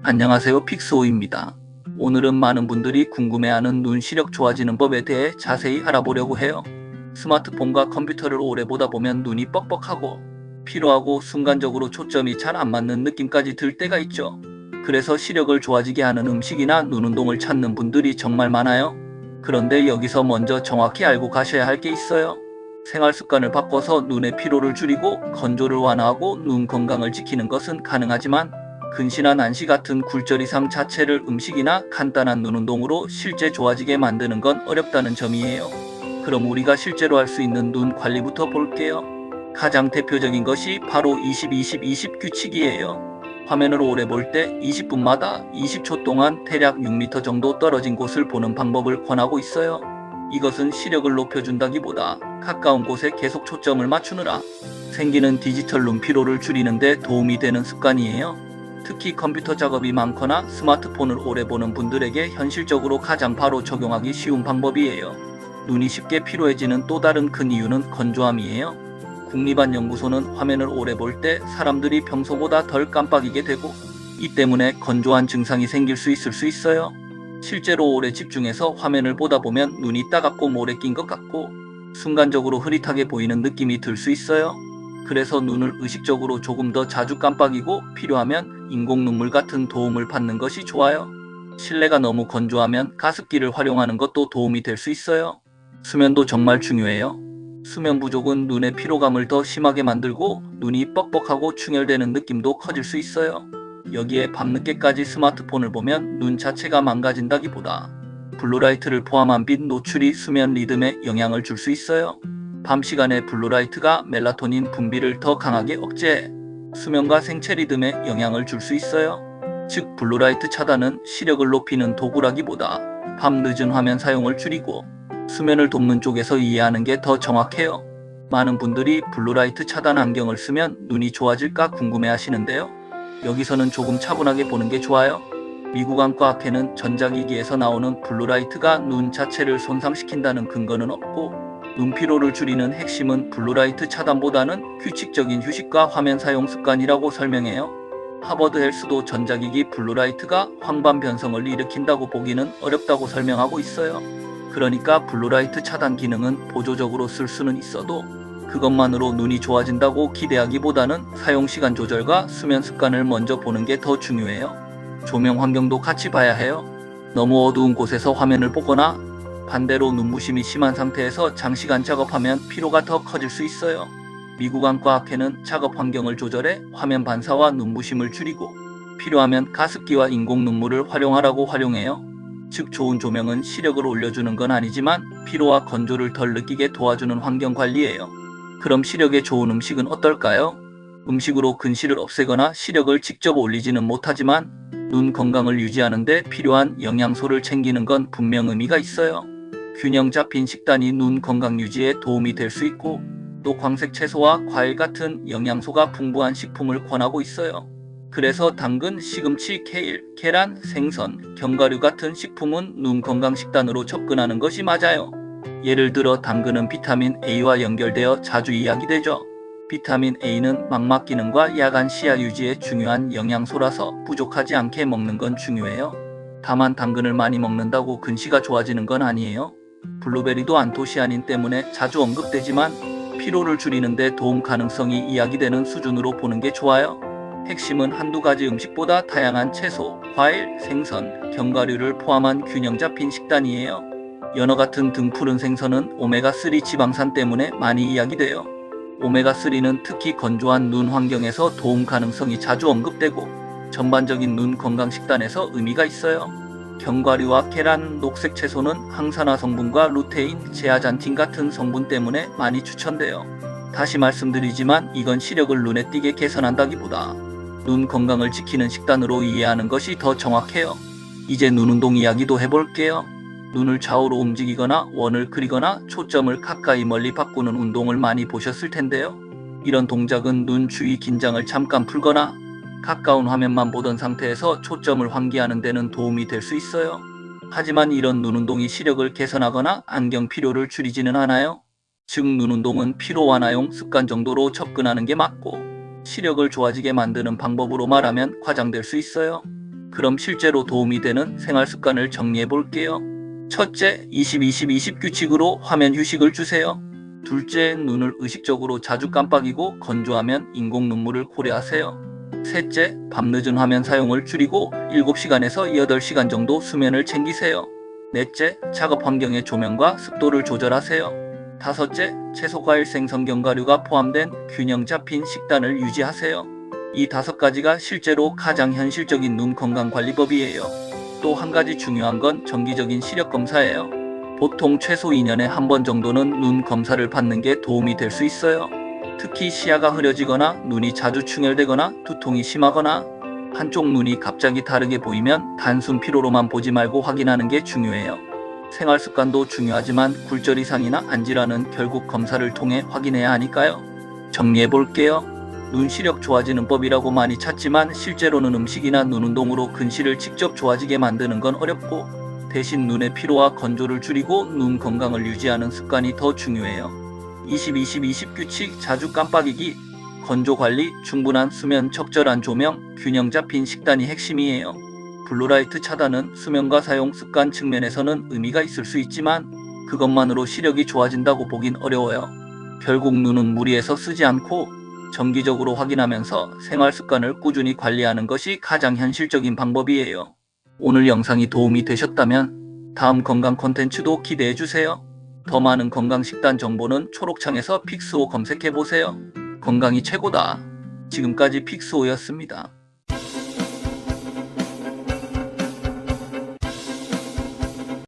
안녕하세요, 픽스호입니다. 오늘은 많은 분들이 궁금해하는 눈 시력 좋아지는 법에 대해 자세히 알아보려고 해요. 스마트폰과 컴퓨터를 오래 보다 보면 눈이 뻑뻑하고 피로하고 순간적으로 초점이 잘 안 맞는 느낌까지 들 때가 있죠. 그래서 시력을 좋아지게 하는 음식이나 눈 운동을 찾는 분들이 정말 많아요. 그런데 여기서 먼저 정확히 알고 가셔야 할 게 있어요. 생활 습관을 바꿔서 눈의 피로를 줄이고 건조를 완화하고 눈 건강을 지키는 것은 가능하지만 근시나 난시 같은 굴절 이상 자체를 음식이나 간단한 눈 운동으로 실제 좋아지게 만드는 건 어렵다는 점이에요. 그럼 우리가 실제로 할 수 있는 눈 관리부터 볼게요. 가장 대표적인 것이 바로 20-20-20 규칙이에요. 화면을 오래 볼 때 20분마다 20초 동안 대략 6m 정도 떨어진 곳을 보는 방법을 권하고 있어요. 이것은 시력을 높여준다기보다 가까운 곳에 계속 초점을 맞추느라 생기는 디지털 눈 피로를 줄이는 데 도움이 되는 습관이에요. 특히 컴퓨터 작업이 많거나 스마트폰을 오래 보는 분들에게 현실적으로 가장 바로 적용하기 쉬운 방법이에요. 눈이 쉽게 피로해지는 또 다른 큰 이유는 건조함이에요. 국립안연구소는 화면을 오래 볼 때 사람들이 평소보다 덜 깜빡이게 되고 이 때문에 건조한 증상이 생길 수 있어요. 실제로 오래 집중해서 화면을 보다 보면 눈이 따갑고 모래 낀 것 같고 순간적으로 흐릿하게 보이는 느낌이 들 수 있어요. 그래서 눈을 의식적으로 조금 더 자주 깜빡이고 필요하면 인공 눈물 같은 도움을 받는 것이 좋아요. 실내가 너무 건조하면 가습기를 활용하는 것도 도움이 될 수 있어요. 수면도 정말 중요해요. 수면 부족은 눈의 피로감을 더 심하게 만들고 눈이 뻑뻑하고 충혈되는 느낌도 커질 수 있어요. 여기에 밤늦게까지 스마트폰을 보면 눈 자체가 망가진다기보다 블루라이트를 포함한 빛 노출이 수면 리듬에 영향을 줄 수 있어요. 밤 시간에 블루라이트가 멜라토닌 분비를 더 강하게 억제해 수면과 생체 리듬에 영향을 줄 수 있어요. 즉 블루라이트 차단은 시력을 높이는 도구라기보다 밤 늦은 화면 사용을 줄이고 수면을 돕는 쪽에서 이해하는 게 더 정확해요. 많은 분들이 블루라이트 차단 안경을 쓰면 눈이 좋아질까 궁금해 하시는데요. 여기서는 조금 차분하게 보는 게 좋아요. 미국 안과학회는 전자기기에서 나오는 블루라이트가 눈 자체를 손상시킨다는 근거는 없고 눈 피로를 줄이는 핵심은 블루라이트 차단보다는 규칙적인 휴식과 화면 사용 습관이라고 설명해요. 하버드 헬스도 전자기기 블루라이트가 황반 변성을 일으킨다고 보기는 어렵다고 설명하고 있어요. 그러니까 블루라이트 차단 기능은 보조적으로 쓸 수는 있어도 그것만으로 눈이 좋아진다고 기대하기보다는 사용시간 조절과 수면 습관을 먼저 보는 게 더 중요해요. 조명 환경도 같이 봐야 해요. 너무 어두운 곳에서 화면을 보거나 반대로 눈부심이 심한 상태에서 장시간 작업하면 피로가 더 커질 수 있어요. 미국 안과학회는 작업 환경을 조절해 화면 반사와 눈부심을 줄이고 필요하면 가습기와 인공 눈물을 활용하라고 활용해요. 즉 좋은 조명은 시력을 올려주는 건 아니지만 피로와 건조를 덜 느끼게 도와주는 환경 관리예요. 그럼 시력에 좋은 음식은 어떨까요? 음식으로 근시를 없애거나 시력을 직접 올리지는 못하지만 눈 건강을 유지하는 데 필요한 영양소를 챙기는 건 분명 의미가 있어요. 균형 잡힌 식단이 눈 건강 유지에 도움이 될 수 있고 또 광색 채소와 과일 같은 영양소가 풍부한 식품을 권하고 있어요. 그래서 당근, 시금치, 케일, 계란, 생선, 견과류 같은 식품은 눈 건강 식단으로 접근하는 것이 맞아요. 예를 들어 당근은 비타민 A와 연결되어 자주 이야기되죠. 비타민 A는 망막 기능과 야간 시야 유지에 중요한 영양소라서 부족하지 않게 먹는 건 중요해요. 다만 당근을 많이 먹는다고 근시가 좋아지는 건 아니에요. 블루베리도 안토시아닌 때문에 자주 언급되지만 피로를 줄이는 데 도움 가능성이 이야기되는 수준으로 보는 게 좋아요. 핵심은 한두 가지 음식보다 다양한 채소, 과일, 생선, 견과류를 포함한 균형 잡힌 식단이에요. 연어 같은 등푸른 생선은 오메가3 지방산 때문에 많이 이야기돼요. 오메가3는 특히 건조한 눈 환경에서 도움 가능성이 자주 언급되고 전반적인 눈 건강 식단에서 의미가 있어요. 견과류와 계란, 녹색 채소는 항산화 성분과 루테인, 제아잔틴 같은 성분 때문에 많이 추천돼요. 다시 말씀드리지만 이건 시력을 눈에 띄게 개선한다기보다 눈 건강을 지키는 식단으로 이해하는 것이 더 정확해요. 이제 눈 운동 이야기도 해볼게요. 눈을 좌우로 움직이거나 원을 그리거나 초점을 가까이 멀리 바꾸는 운동을 많이 보셨을 텐데요. 이런 동작은 눈 주위 긴장을 잠깐 풀거나 가까운 화면만 보던 상태에서 초점을 환기하는 데는 도움이 될 수 있어요. 하지만 이런 눈 운동이 시력을 개선하거나 안경 필요를 줄이지는 않아요. 즉 눈 운동은 피로 완화용 습관 정도로 접근하는 게 맞고 시력을 좋아지게 만드는 방법으로 말하면 과장될 수 있어요. 그럼 실제로 도움이 되는 생활 습관을 정리해 볼게요. 첫째, 20-20-20 규칙으로 화면 휴식을 주세요. 둘째, 눈을 의식적으로 자주 깜빡이고 건조하면 인공 눈물을 고려하세요. 셋째, 밤늦은 화면 사용을 줄이고 7시간에서 8시간 정도 수면을 챙기세요. 넷째, 작업 환경의 조명과 습도를 조절하세요. 다섯째, 채소, 과일, 생선, 견과류가 포함된 균형 잡힌 식단을 유지하세요. 이 5가지가 실제로 가장 현실적인 눈 건강 관리법이에요. 또 한 가지 중요한 건 정기적인 시력 검사예요. 보통 최소 2년에 한 번 정도는 눈 검사를 받는 게 도움이 될 수 있어요. 특히 시야가 흐려지거나 눈이 자주 충혈되거나 두통이 심하거나 한쪽 눈이 갑자기 다르게 보이면 단순 피로로만 보지 말고 확인하는 게 중요해요. 생활 습관도 중요하지만 굴절 이상이나 안질환은 결국 검사를 통해 확인해야 하니까요. 정리해 볼게요. 눈 시력 좋아지는 법이라고 많이 찾지만 실제로는 음식이나 눈 운동으로 근시를 직접 좋아지게 만드는 건 어렵고, 대신 눈의 피로와 건조를 줄이고 눈 건강을 유지하는 습관이 더 중요해요. 20-20-20 규칙, 자주 깜빡이기, 건조 관리, 충분한 수면, 적절한 조명, 균형 잡힌 식단이 핵심이에요. 블루라이트 차단은 수면과 사용 습관 측면에서는 의미가 있을 수 있지만 그것만으로 시력이 좋아진다고 보긴 어려워요. 결국 눈은 무리해서 쓰지 않고 정기적으로 확인하면서 생활 습관을 꾸준히 관리하는 것이 가장 현실적인 방법이에요. 오늘 영상이 도움이 되셨다면 다음 건강 콘텐츠도 기대해주세요. 더 많은 건강 식단 정보는 초록창에서 픽스호 검색해보세요. 건강이 최고다. 지금까지 픽스호였습니다.